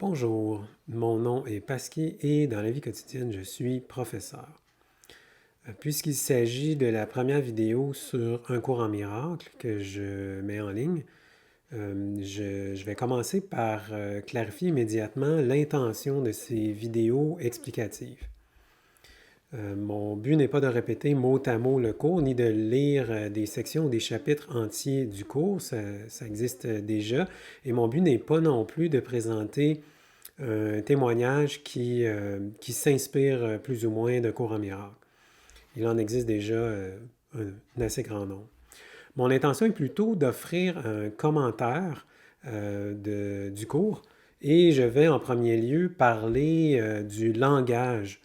Bonjour, mon nom est Pasquier et dans la vie quotidienne, je suis professeur. Puisqu'il s'agit de la première vidéo sur un cours en miracle que je mets en ligne, je vais commencer par clarifier immédiatement l'intention de ces vidéos explicatives. Mon but n'est pas de répéter mot à mot le cours, ni de lire des sections ou des chapitres entiers du cours, ça existe déjà, et mon but n'est pas non plus de présenter un témoignage qui s'inspire plus ou moins d'un cours en miracle. Il en existe déjà un assez grand nombre. Mon intention est plutôt d'offrir un commentaire du cours et je vais en premier lieu parler du langage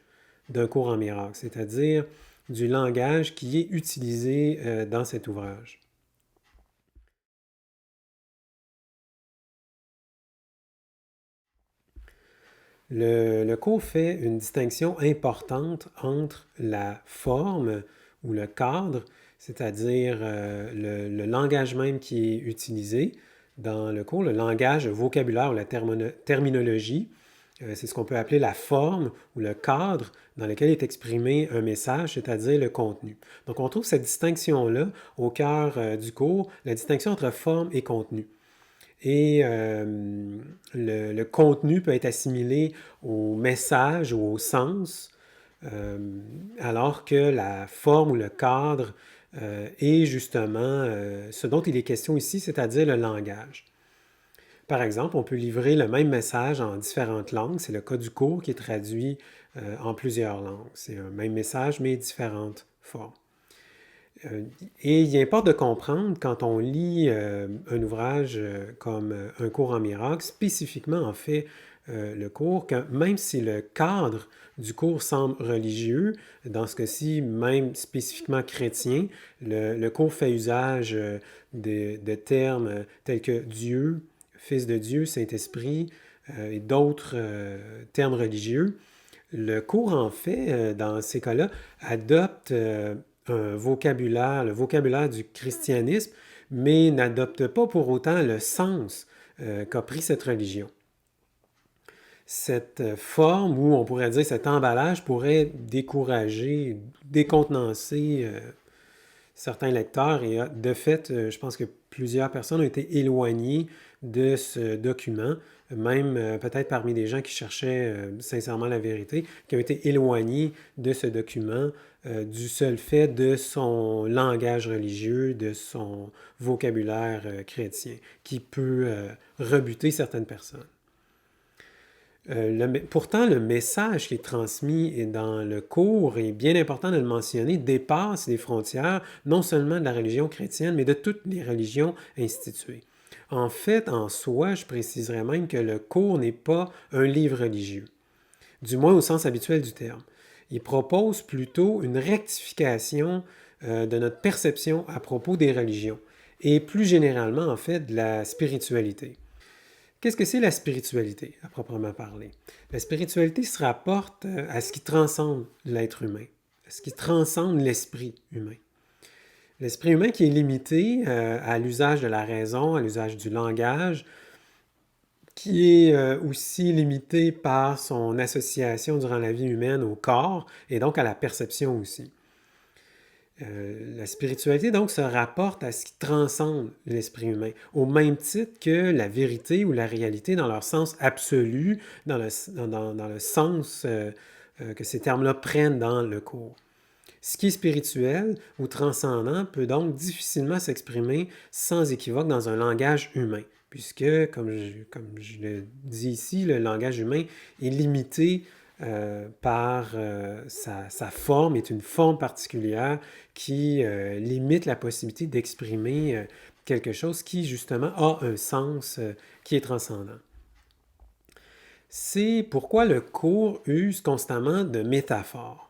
d'un cours en miracle, c'est-à-dire du langage qui est utilisé dans cet ouvrage. Le cours fait une distinction importante entre la forme ou le cadre, c'est-à-dire le langage même qui est utilisé dans le cours, le langage, le vocabulaire ou la terminologie. C'est ce qu'on peut appeler la forme ou le cadre dans lequel est exprimé un message, c'est-à-dire le contenu. Donc on trouve cette distinction-là au cœur du cours, la distinction entre forme et contenu. Et le contenu peut être assimilé au message ou au sens, alors que la forme ou le cadre est justement ce dont il est question ici, c'est-à-dire le langage. Par exemple, on peut livrer le même message en différentes langues. C'est le cas du cours qui est traduit en plusieurs langues. C'est un même message, mais différentes formes. Et il importe de comprendre quand on lit un ouvrage comme Un cours en miracle, spécifiquement en fait le cours, que même si le cadre du cours semble religieux, dans ce cas-ci même spécifiquement chrétien, le cours fait usage de termes tels que Dieu, Fils de Dieu, Saint-Esprit et d'autres termes religieux. Le cours, en fait, dans ces cas-là, adopte un vocabulaire, le vocabulaire du christianisme, mais n'adopte pas pour autant le sens qu'a pris cette religion. Cette forme, ou on pourrait dire cet emballage, pourrait décourager, décontenancer certains lecteurs et de fait, je pense que plusieurs personnes ont été éloignées de ce document, même peut-être parmi des gens qui cherchaient sincèrement la vérité, qui ont été éloignés de ce document du seul fait de son langage religieux, de son vocabulaire chrétien, qui peut rebuter certaines personnes. Pourtant, le message qui est transmis dans le cours, est bien important de le mentionner, dépasse les frontières non seulement de la religion chrétienne, mais de toutes les religions instituées. En fait, en soi, je préciserais même que le cours n'est pas un livre religieux, du moins au sens habituel du terme. Il propose plutôt une rectification de notre perception à propos des religions, et plus généralement, en fait, de la spiritualité. Qu'est-ce que c'est la spiritualité, à proprement parler? La spiritualité se rapporte à ce qui transcende l'être humain, à ce qui transcende l'esprit humain. L'esprit humain qui est limité à l'usage de la raison, à l'usage du langage, qui est aussi limité par son association durant la vie humaine au corps et donc à la perception aussi. La spiritualité, donc, se rapporte à ce qui transcende l'esprit humain, au même titre que la vérité ou la réalité dans leur sens absolu, dans le sens que ces termes-là prennent dans le cours. Ce qui est spirituel ou transcendant peut donc difficilement s'exprimer sans équivoque dans un langage humain, puisque, comme je le dis ici, le langage humain est limité par sa forme, est une forme particulière qui limite la possibilité d'exprimer quelque chose qui, justement, a un sens qui est transcendant. C'est pourquoi le cours use constamment de métaphores.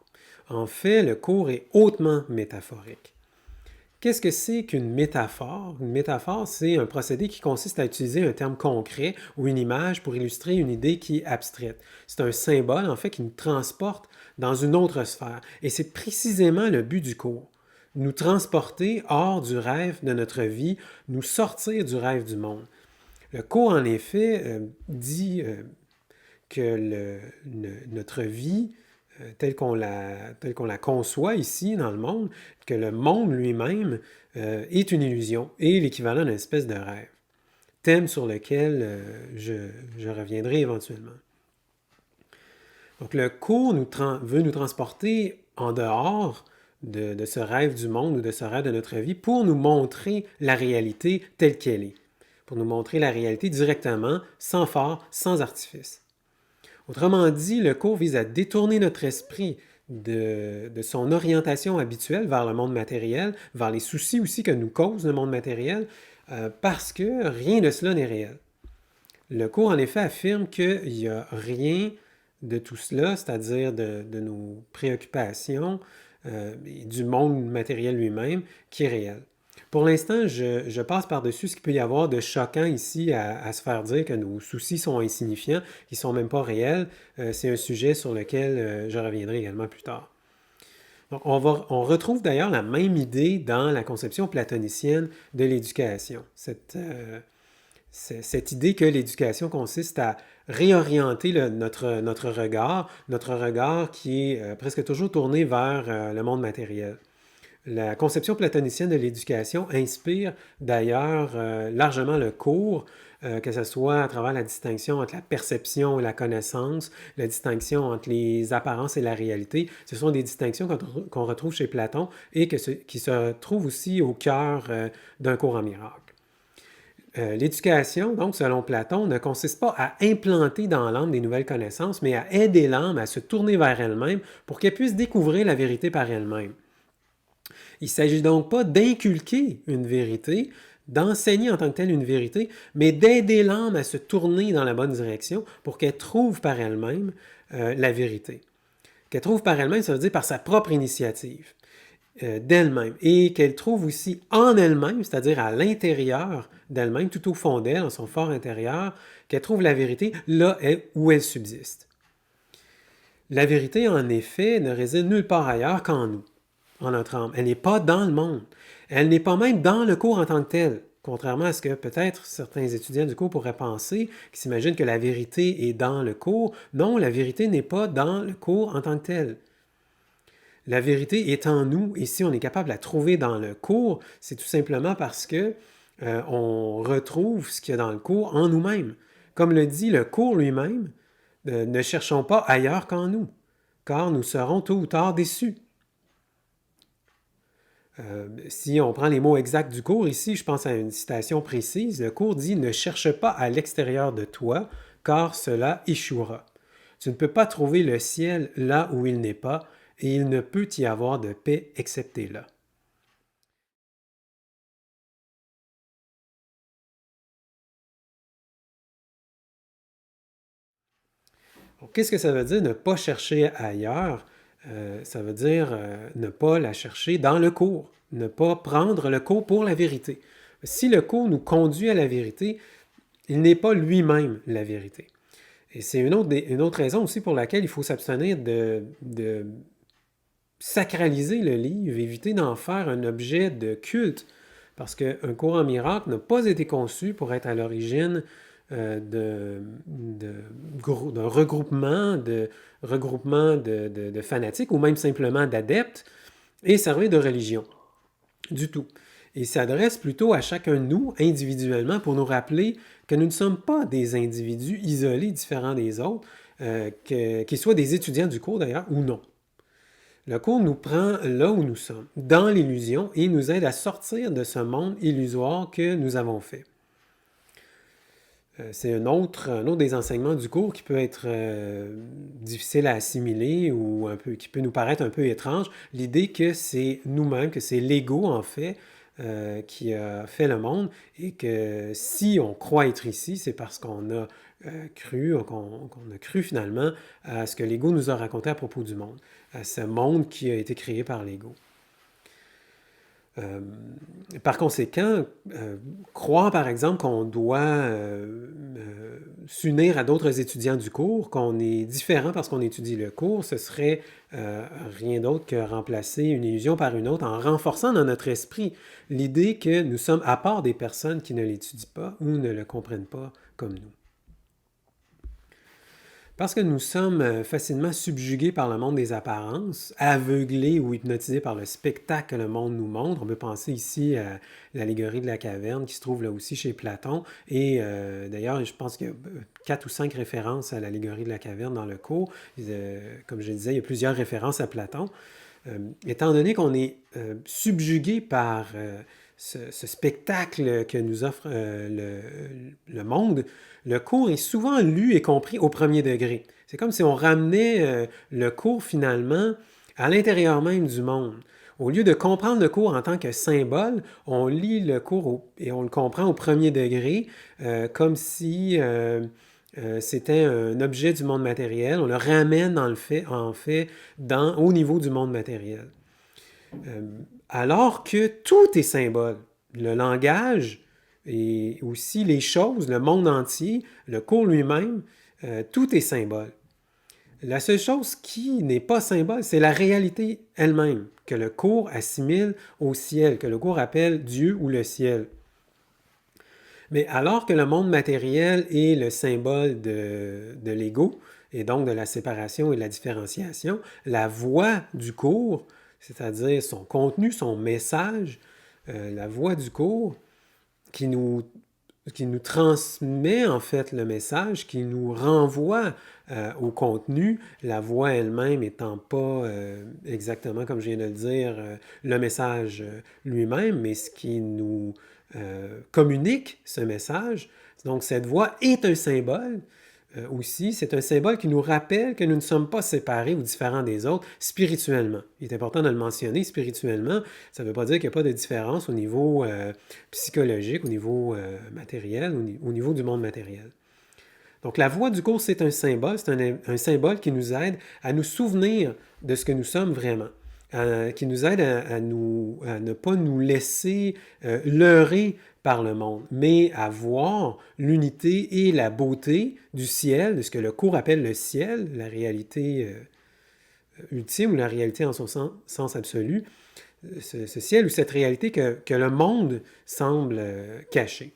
En fait, le cours est hautement métaphorique. Qu'est-ce que c'est qu'une métaphore? Une métaphore, c'est un procédé qui consiste à utiliser un terme concret ou une image pour illustrer une idée qui est abstraite. C'est un symbole, en fait, qui nous transporte dans une autre sphère. Et c'est précisément le but du cours. Nous transporter hors du rêve de notre vie, nous sortir du rêve du monde. Le cours, en effet, dit que notre vie, telle qu'on la conçoit ici dans le monde, que le monde lui-même est une illusion et l'équivalent d'une espèce de rêve. Thème sur lequel je reviendrai éventuellement. Donc le cours veut nous transporter en dehors de ce rêve du monde ou de ce rêve de notre vie pour nous montrer la réalité telle qu'elle est, pour nous montrer la réalité directement, sans phare, sans artifice. Autrement dit, le cours vise à détourner notre esprit de son orientation habituelle vers le monde matériel, vers les soucis aussi que nous cause le monde matériel, parce que rien de cela n'est réel. Le cours, en effet, affirme qu'il n'y a rien de tout cela, c'est-à-dire de nos préoccupations et du monde matériel lui-même, qui est réel. Pour l'instant, je passe par-dessus ce qu'il peut y avoir de choquant ici à se faire dire que nos soucis sont insignifiants, qu'ils ne sont même pas réels. C'est un sujet sur lequel je reviendrai également plus tard. Donc, on retrouve d'ailleurs la même idée dans la conception platonicienne de l'éducation. Cette idée que l'éducation consiste à réorienter notre regard qui est presque toujours tourné vers le monde matériel. La conception platonicienne de l'éducation inspire d'ailleurs largement le cours, que ce soit à travers la distinction entre la perception et la connaissance, la distinction entre les apparences et la réalité. Ce sont des distinctions qu'on retrouve chez Platon et qui se trouvent aussi au cœur d'un cours en miracle. L'éducation, donc, selon Platon, ne consiste pas à implanter dans l'âme des nouvelles connaissances, mais à aider l'âme à se tourner vers elle-même pour qu'elle puisse découvrir la vérité par elle-même. Il ne s'agit donc pas d'inculquer une vérité, d'enseigner en tant que telle une vérité, mais d'aider l'âme à se tourner dans la bonne direction pour qu'elle trouve par elle-même la vérité. Qu'elle trouve par elle-même, ça veut dire par sa propre initiative d'elle-même, et qu'elle trouve aussi en elle-même, c'est-à-dire à l'intérieur d'elle-même, tout au fond d'elle, dans son fort intérieur, qu'elle trouve la vérité là où elle subsiste. La vérité, en effet, ne réside nulle part ailleurs qu'en nous, en notre âme. Elle n'est pas dans le monde. Elle n'est pas même dans le cours en tant que tel. Contrairement à ce que peut-être certains étudiants du cours pourraient penser, qui s'imaginent que la vérité est dans le cours. Non, la vérité n'est pas dans le cours en tant que tel. La vérité est en nous, et si on est capable de la trouver dans le cours, c'est tout simplement parce que on retrouve ce qu'il y a dans le cours en nous-mêmes. Comme le dit le cours lui-même, ne cherchons pas ailleurs qu'en nous, car nous serons tôt ou tard déçus. Si on prend les mots exacts du cours, ici, je pense à une citation précise, le cours dit « Ne cherche pas à l'extérieur de toi, car cela échouera. Tu ne peux pas trouver le ciel là où il n'est pas, et il ne peut y avoir de paix excepté là. » Qu'est-ce que ça veut dire ne pas chercher ailleurs? Ça veut dire ne pas la chercher dans le cours, ne pas prendre le cours pour la vérité. Si le cours nous conduit à la vérité, il n'est pas lui-même la vérité. Et c'est une autre raison aussi pour laquelle il faut s'abstenir de sacraliser le livre, éviter d'en faire un objet de culte, parce qu'un cours en miracle n'a pas été conçu pour être à l'origine d'un regroupement de fanatiques ou même simplement d'adeptes et servir de religion du tout. Il s'adresse plutôt à chacun de nous individuellement pour nous rappeler que nous ne sommes pas des individus isolés, différents des autres, qu'ils soient des étudiants du cours d'ailleurs ou non. Le cours nous prend là où nous sommes, dans l'illusion, et nous aide à sortir de ce monde illusoire que nous avons fait. C'est un autre des enseignements du cours qui peut être difficile à assimiler ou qui peut nous paraître un peu étrange. L'idée que c'est nous-mêmes, que c'est l'ego en fait, qui a fait le monde et que si on croit être ici, c'est parce qu'on a qu'on a cru finalement à ce que l'ego nous a raconté à propos du monde, à ce monde qui a été créé par l'ego. Par conséquent, croire par exemple qu'on doit s'unir à d'autres étudiants du cours, qu'on est différent parce qu'on étudie le cours, ce serait rien d'autre que remplacer une illusion par une autre en renforçant dans notre esprit l'idée que nous sommes à part des personnes qui ne l'étudient pas ou ne le comprennent pas comme nous. Parce que nous sommes facilement subjugués par le monde des apparences, aveuglés ou hypnotisés par le spectacle que le monde nous montre. On peut penser ici à l'allégorie de la caverne qui se trouve là aussi chez Platon. Et d'ailleurs, je pense qu'il y a 4 ou 5 références à l'allégorie de la caverne dans le cours. Comme je disais, il y a plusieurs références à Platon. Étant donné qu'on est subjugué par ce spectacle que nous offre le monde, le cours est souvent lu et compris au premier degré. C'est comme si on ramenait le cours finalement à l'intérieur même du monde. Au lieu de comprendre le cours en tant que symbole, on lit le cours et on le comprend au premier degré, comme si c'était un objet du monde matériel. On le ramène au niveau du monde matériel. Alors que tout est symbole. Le langage et aussi les choses, le monde entier, le cours lui-même, tout est symbole. La seule chose qui n'est pas symbole, c'est la réalité elle-même, que le cours assimile au ciel, que le cours appelle Dieu ou le ciel. Mais alors que le monde matériel est le symbole de l'ego, et donc de la séparation et de la différenciation, la voix du cours, c'est-à-dire son contenu, son message, la voix du cours, qui nous transmet en fait le message, qui nous renvoie au contenu, la voix elle-même étant pas exactement, comme je viens de le dire, le message lui-même, mais ce qui nous communique ce message. Donc cette voix est un symbole aussi, c'est un symbole qui nous rappelle que nous ne sommes pas séparés ou différents des autres spirituellement. Il est important de le mentionner spirituellement. Ça ne veut pas dire qu'il n'y a pas de différence au niveau psychologique, au niveau matériel, au niveau du monde matériel. Donc la voix du cours, c'est un symbole, un symbole qui nous aide à nous souvenir de ce que nous sommes vraiment, qui nous aide à ne pas nous laisser leurrer par le monde, mais à voir l'unité et la beauté du ciel, de ce que le cours appelle le ciel, la réalité ultime ou la réalité en son sens absolu, ce ciel ou cette réalité que le monde semble cacher.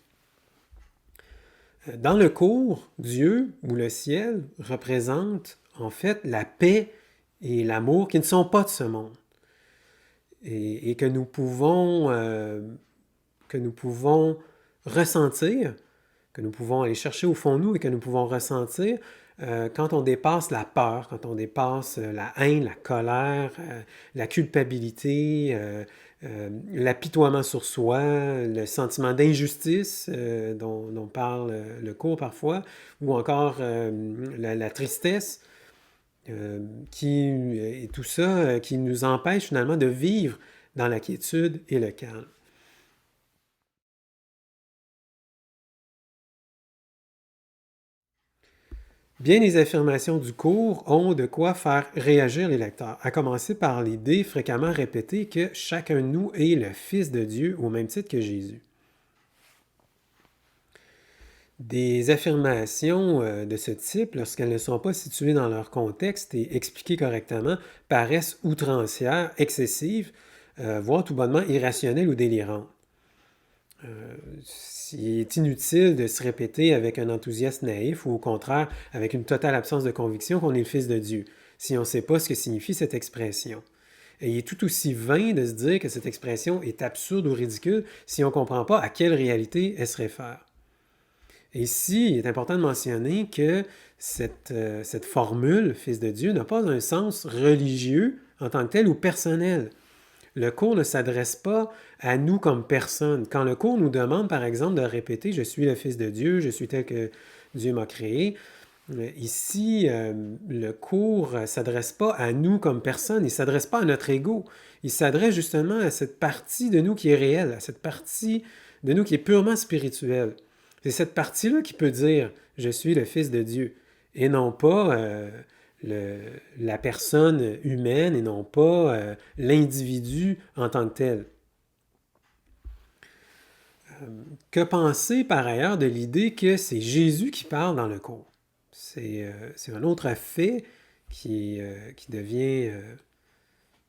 Dans le cours, Dieu ou le ciel représente en fait la paix et l'amour qui ne sont pas de ce monde et que nous pouvons ressentir, que nous pouvons aller chercher au fond de nous et que nous pouvons ressentir quand on dépasse la peur, quand on dépasse la haine, la colère, la culpabilité, l'apitoiement sur soi, le sentiment d'injustice dont parle le cours parfois, ou encore la tristesse, et tout ça qui nous empêche finalement de vivre dans la quiétude et le calme. Bien des affirmations du cours ont de quoi faire réagir les lecteurs, à commencer par l'idée fréquemment répétée que chacun de nous est le Fils de Dieu au même titre que Jésus. Des affirmations de ce type, lorsqu'elles ne sont pas situées dans leur contexte et expliquées correctement, paraissent outrancières, excessives, voire tout bonnement irrationnelles ou délirantes. Il est inutile de se répéter avec un enthousiasme naïf ou au contraire avec une totale absence de conviction qu'on est le Fils de Dieu, si on ne sait pas ce que signifie cette expression. Et il est tout aussi vain de se dire que cette expression est absurde ou ridicule si on ne comprend pas à quelle réalité elle se réfère. Et ici, il est important de mentionner que cette formule, Fils de Dieu, n'a pas un sens religieux en tant que tel ou personnel. Le cours ne s'adresse pas à nous comme personne. Quand le cours nous demande, par exemple, de répéter « Je suis le Fils de Dieu, je suis tel que Dieu m'a créé », ici, le cours ne s'adresse pas à nous comme personne, il ne s'adresse pas à notre ego. Il s'adresse justement à cette partie de nous qui est réelle, à cette partie de nous qui est purement spirituelle. C'est cette partie-là qui peut dire « Je suis le Fils de Dieu » et non pas la personne humaine et non pas l'individu en tant que tel. Que penser par ailleurs de l'idée que c'est Jésus qui parle dans le cours? C'est un autre fait qui devient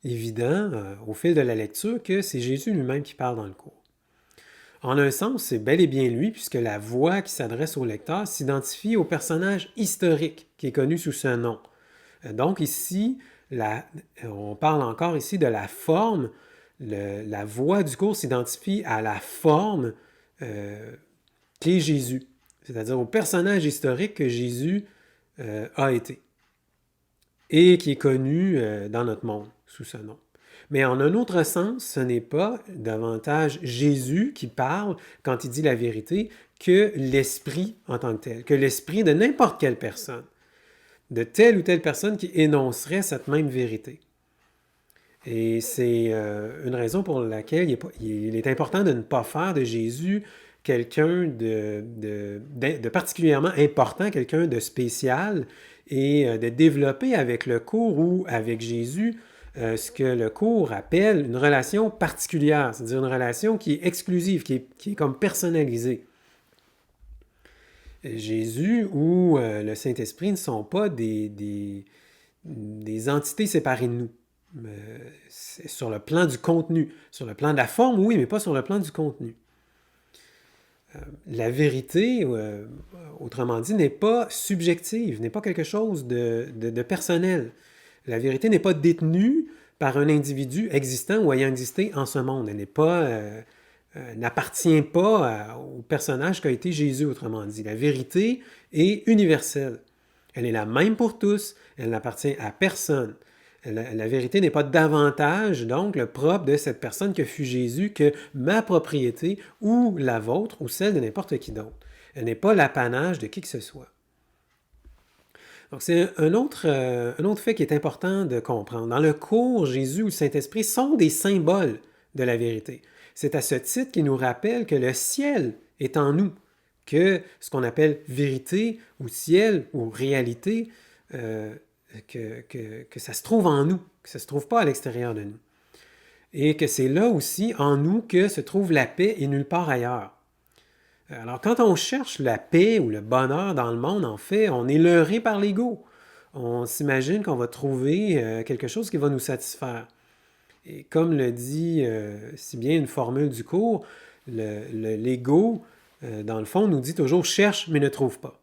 évident au fil de la lecture que c'est Jésus lui-même qui parle dans le cours. En un sens, c'est bel et bien lui, puisque la voix qui s'adresse au lecteur s'identifie au personnage historique qui est connu sous ce nom. Donc ici, on parle encore ici de la forme. La voix du cours s'identifie à la forme qui est Jésus, c'est-à-dire au personnage historique que Jésus a été et qui est connu dans notre monde sous ce nom. Mais en un autre sens, ce n'est pas davantage Jésus qui parle quand il dit la vérité que l'esprit en tant que tel, que l'esprit de n'importe quelle personne, de telle ou telle personne qui énoncerait cette même vérité. Et c'est une raison pour laquelle il est important de ne pas faire de Jésus quelqu'un de particulièrement important, quelqu'un de spécial, et de développer avec le cours ou avec Jésus ce que le cours appelle une relation particulière, c'est-à-dire une relation qui est exclusive, qui est comme personnalisée. Jésus ou le Saint-Esprit ne sont pas des entités séparées de nous. Sur le plan du contenu. Sur le plan de la forme, oui, mais pas sur le plan du contenu. La vérité, autrement dit, n'est pas subjective, n'est pas quelque chose de personnel. La vérité n'est pas détenue par un individu existant ou ayant existé en ce monde. Elle n'est pas, n'appartient pas au personnage qu'a été Jésus, autrement dit. La vérité est universelle. Elle est la même pour tous, elle n'appartient à personne. La vérité n'est pas davantage, donc, le propre de cette personne que fut Jésus que ma propriété ou la vôtre ou celle de n'importe qui d'autre. Elle n'est pas l'apanage de qui que ce soit. Donc, c'est un autre fait qui est important de comprendre. Dans le cours, Jésus ou le Saint-Esprit sont des symboles de la vérité. C'est à ce titre qu'ils nous rappellent que le ciel est en nous, que ce qu'on appelle vérité ou ciel ou réalité, que ça se trouve en nous, que ça ne se trouve pas à l'extérieur de nous. Et que c'est là aussi, en nous, que se trouve la paix et nulle part ailleurs. Alors, quand on cherche la paix ou le bonheur dans le monde, en fait, on est leurré par l'ego. On s'imagine qu'on va trouver quelque chose qui va nous satisfaire. Et comme le dit si bien une formule du cours, l'ego, dans le fond, nous dit toujours « cherche, mais ne trouve pas ».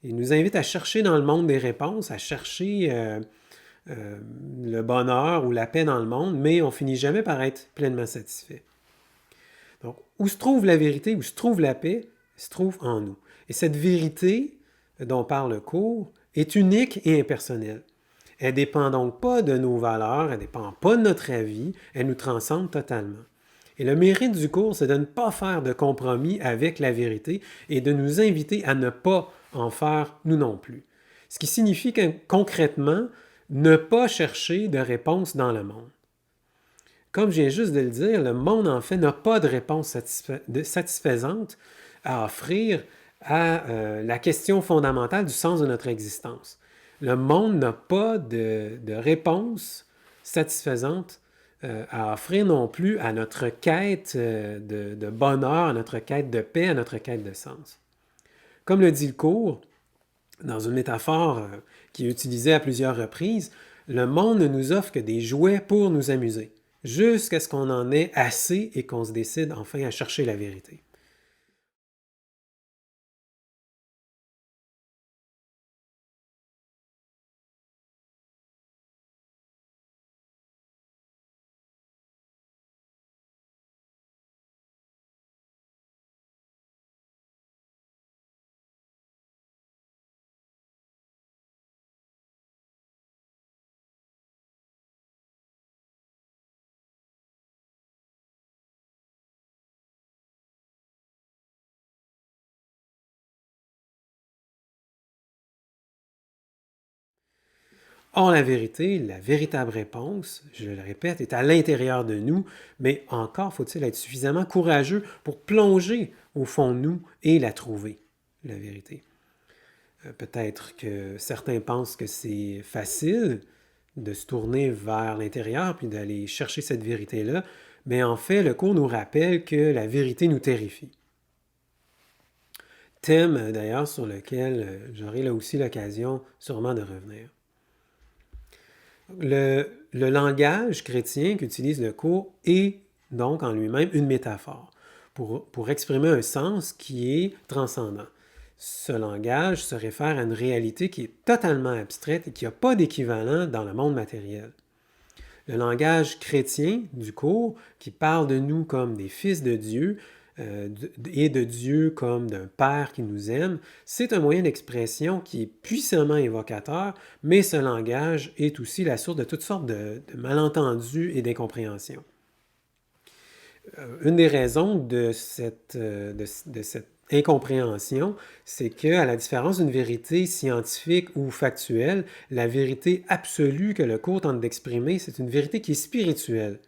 Il nous invite à chercher dans le monde des réponses, à chercher le bonheur ou la paix dans le monde, mais on finit jamais par être pleinement satisfait. Donc, où se trouve la vérité, où se trouve la paix, se trouve en nous. Et cette vérité dont parle le cours est unique et impersonnelle. Elle ne dépend donc pas de nos valeurs, elle ne dépend pas de notre avis, elle nous transcende totalement. Et le mérite du cours, c'est de ne pas faire de compromis avec la vérité et de nous inviter à ne pas en faire nous non plus. Ce qui signifie que, concrètement, ne pas chercher de réponse dans le monde. Comme je viens juste de le dire, le monde, en fait, n'a pas de réponse satisfaisante à offrir à la question fondamentale du sens de notre existence. Le monde n'a pas de réponse satisfaisante à offrir non plus à notre quête de bonheur, à notre quête de paix, à notre quête de sens. Comme le dit le cours, dans une métaphore qui est utilisée à plusieurs reprises, le monde ne nous offre que des jouets pour nous amuser, jusqu'à ce qu'on en ait assez et qu'on se décide enfin à chercher la vérité. Or, la vérité, la véritable réponse, je le répète, est à l'intérieur de nous, mais encore faut-il être suffisamment courageux pour plonger au fond de nous et la trouver, la vérité. Peut-être que certains pensent que c'est facile de se tourner vers l'intérieur puis d'aller chercher cette vérité-là, mais en fait, le cours nous rappelle que la vérité nous terrifie. Thème d'ailleurs sur lequel j'aurai là aussi l'occasion sûrement de revenir. Le langage chrétien qu'utilise le cours est donc en lui-même une métaphore pour exprimer un sens qui est transcendant. Ce langage se réfère à une réalité qui est totalement abstraite et qui n'a pas d'équivalent dans le monde matériel. Le langage chrétien du cours, qui parle de nous comme des fils de Dieu et de Dieu comme d'un Père qui nous aime, c'est un moyen d'expression qui est puissamment évocateur, mais ce langage est aussi la source de toutes sortes de malentendus et d'incompréhensions. Une des raisons de cette incompréhension, c'est qu'à la différence d'une vérité scientifique ou factuelle, la vérité absolue que le cours tente d'exprimer, c'est une vérité qui est spirituelle.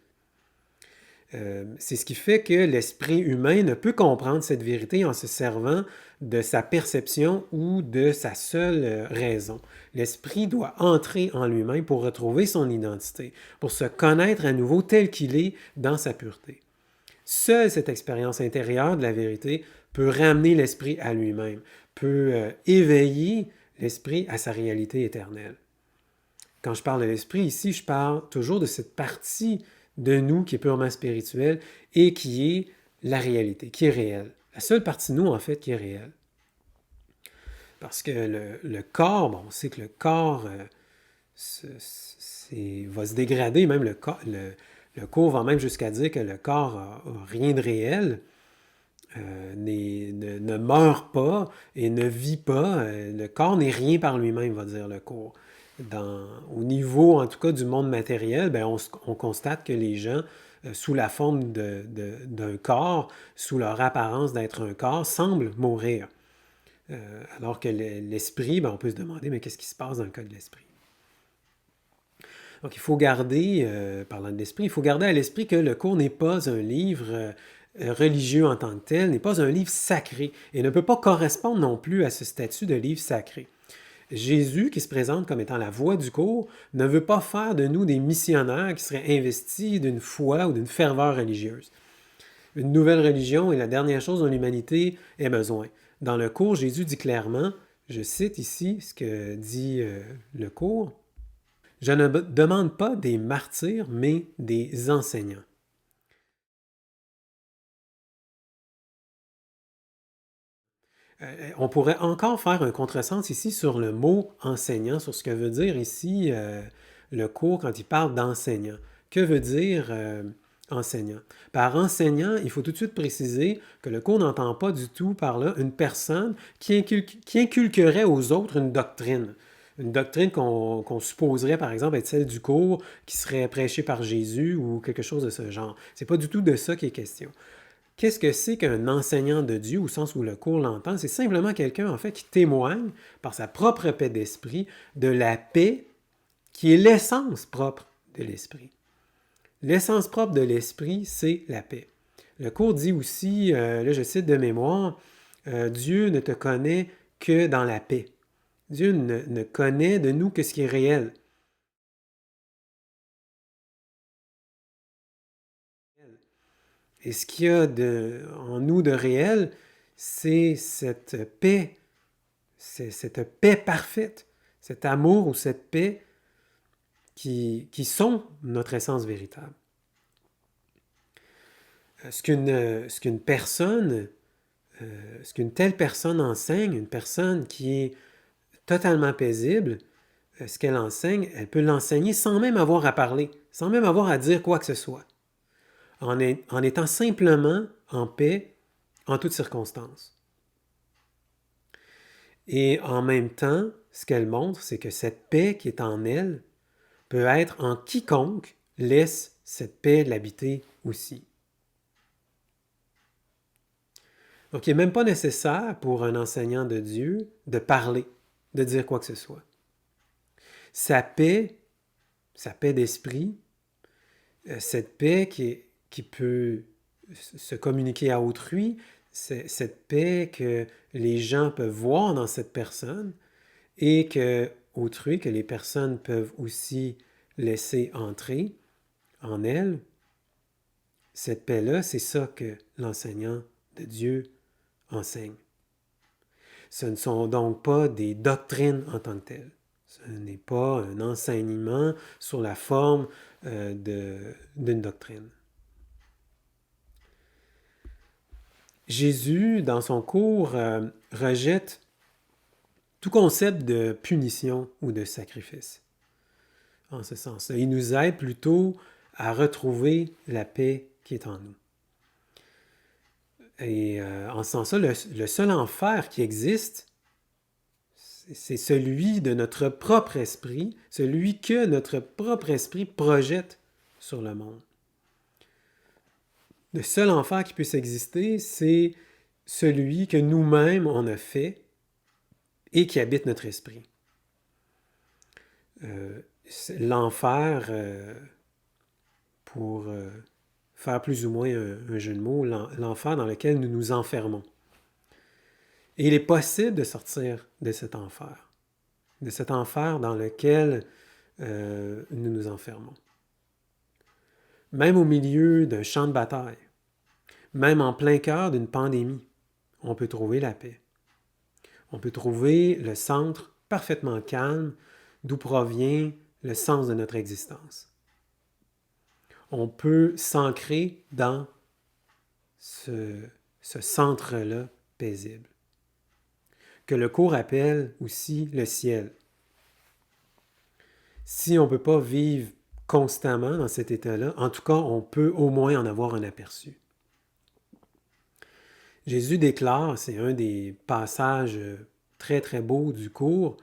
C'est ce qui fait que l'esprit humain ne peut comprendre cette vérité en se servant de sa perception ou de sa seule raison. L'esprit doit entrer en lui-même pour retrouver son identité, pour se connaître à nouveau tel qu'il est dans sa pureté. Seule cette expérience intérieure de la vérité peut ramener l'esprit à lui-même, peut éveiller l'esprit à sa réalité éternelle. Quand je parle de l'esprit ici, je parle toujours de cette partie de nous qui est purement spirituelle et qui est la réalité, qui est réelle. La seule partie de nous, en fait, qui est réelle. Parce que le corps, bon, on sait que le corps va se dégrader, même le cours va même jusqu'à dire que le corps n'a rien de réel, ne meurt pas et ne vit pas. Le corps n'est rien par lui-même, va dire le cours. Au niveau, en tout cas, du monde matériel, ben on constate que les gens, sous la forme d'un corps, sous leur apparence d'être un corps, semblent mourir. Alors que l'esprit, ben on peut se demander, mais qu'est-ce qui se passe dans le cas de l'esprit? Donc, il faut garder, parlant de l'esprit, il faut garder à l'esprit que le cours n'est pas un livre religieux en tant que tel, n'est pas un livre sacré et ne peut pas correspondre non plus à ce statut de livre sacré. Jésus, qui se présente comme étant la voix du cours, ne veut pas faire de nous des missionnaires qui seraient investis d'une foi ou d'une ferveur religieuse. Une nouvelle religion est la dernière chose dont l'humanité ait besoin. Dans le cours, Jésus dit clairement, je cite ici ce que dit le cours, « Je ne demande pas des martyrs, mais des enseignants. » On pourrait encore faire un contresens ici sur le mot enseignant, sur ce que veut dire ici le cours quand il parle d'enseignant. Que veut dire enseignant? Par enseignant, il faut tout de suite préciser que le cours n'entend pas du tout par là une personne qui inculquerait aux autres une doctrine. Une doctrine qu'on supposerait, par exemple, être celle du cours qui serait prêchée par Jésus ou quelque chose de ce genre. C'est pas du tout de ça qu'il est question. Qu'est-ce que c'est qu'un enseignant de Dieu, au sens où le cours l'entend? C'est simplement quelqu'un, en fait, qui témoigne, par sa propre paix d'esprit, de la paix qui est l'essence propre de l'esprit. L'essence propre de l'esprit, c'est la paix. Le cours dit aussi, là je cite de mémoire, Dieu ne te connaît que dans la paix. Dieu ne connaît de nous que ce qui est réel. Et ce qu'il y a en nous de réel, c'est cette paix parfaite, cet amour ou cette paix qui sont notre essence véritable. Ce qu'une telle personne enseigne, une personne qui est totalement paisible, ce qu'elle enseigne, elle peut l'enseigner sans même avoir à parler, sans même avoir à dire quoi que ce soit, en étant simplement en paix en toutes circonstances. Et en même temps, ce qu'elle montre, c'est que cette paix qui est en elle peut être en quiconque laisse cette paix l'habiter aussi. Donc, il n'est même pas nécessaire pour un enseignant de Dieu de parler, de dire quoi que ce soit. Sa paix d'esprit, cette paix qui peut se communiquer à autrui, cette paix que les gens peuvent voir dans cette personne et que les personnes peuvent aussi laisser entrer en elle, cette paix-là, c'est ça que l'enseignant de Dieu enseigne. Ce ne sont donc pas des doctrines en tant que telles. Ce n'est pas un enseignement sur la forme d'une doctrine. Jésus, dans son cours, rejette tout concept de punition ou de sacrifice. En ce sens-là, il nous aide plutôt à retrouver la paix qui est en nous. Et en ce sens-là, le seul enfer qui existe, c'est celui de notre propre esprit, celui que notre propre esprit projette sur le monde. Le seul enfer qui puisse exister, c'est celui que nous-mêmes on a fait et qui habite notre esprit. L'enfer, pour faire plus ou moins un jeu de mots, l'enfer dans lequel nous nous enfermons. Et il est possible de sortir de cet enfer dans lequel nous nous enfermons. Même au milieu d'un champ de bataille, même en plein cœur d'une pandémie, on peut trouver la paix. On peut trouver le centre parfaitement calme d'où provient le sens de notre existence. On peut s'ancrer dans ce centre-là paisible, que le cours appelle aussi le ciel. Si on ne peut pas vivre constamment dans cet état-là, en tout cas, on peut au moins en avoir un aperçu. Jésus déclare, c'est un des passages très très beaux du cours,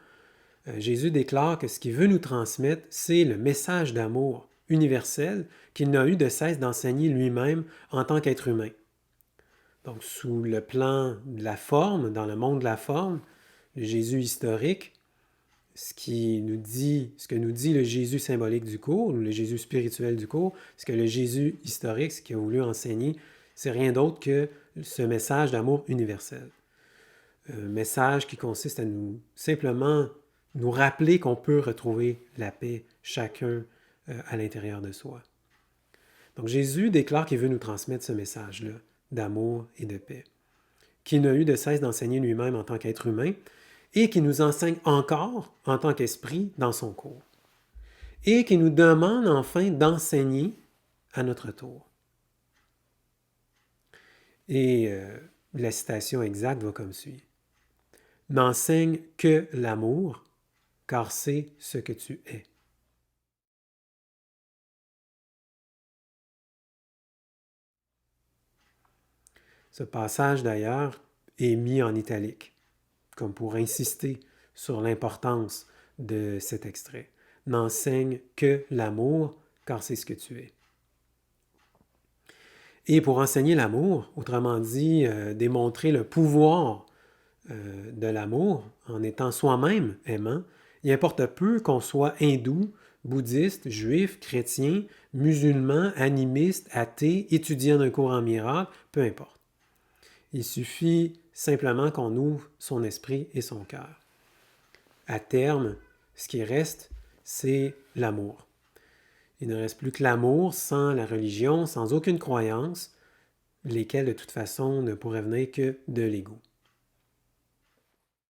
Jésus déclare que ce qu'il veut nous transmettre, c'est le message d'amour universel qu'il n'a eu de cesse d'enseigner lui-même en tant qu'être humain. Donc, sous le plan de la forme, dans le monde de la forme, le Jésus historique, ce que nous dit le Jésus symbolique du cours, ou le Jésus spirituel du cours, ce que le Jésus historique, ce qu'il a voulu enseigner, c'est rien d'autre que ce message d'amour universel. Un message qui consiste à simplement nous rappeler qu'on peut retrouver la paix chacun à l'intérieur de soi. Donc Jésus déclare qu'il veut nous transmettre ce message-là d'amour et de paix, qu'il n'a eu de cesse d'enseigner lui-même en tant qu'être humain et qui nous enseigne encore en tant qu'esprit dans son cours. Et qui nous demande enfin d'enseigner à notre tour. Et la citation exacte va comme suit. « N'enseigne que l'amour, car c'est ce que tu es. » Ce passage, d'ailleurs, est mis en italique, comme pour insister sur l'importance de cet extrait. « N'enseigne que l'amour, car c'est ce que tu es. » Et pour enseigner l'amour, autrement dit, démontrer le pouvoir de l'amour en étant soi-même aimant, il importe peu qu'on soit hindou, bouddhiste, juif, chrétien, musulman, animiste, athée, étudiant d'un cours en miracle, peu importe. Il suffit simplement qu'on ouvre son esprit et son cœur. À terme, ce qui reste, c'est l'amour. Il ne reste plus que l'amour sans la religion, sans aucune croyance, lesquelles de toute façon ne pourraient venir que de l'ego.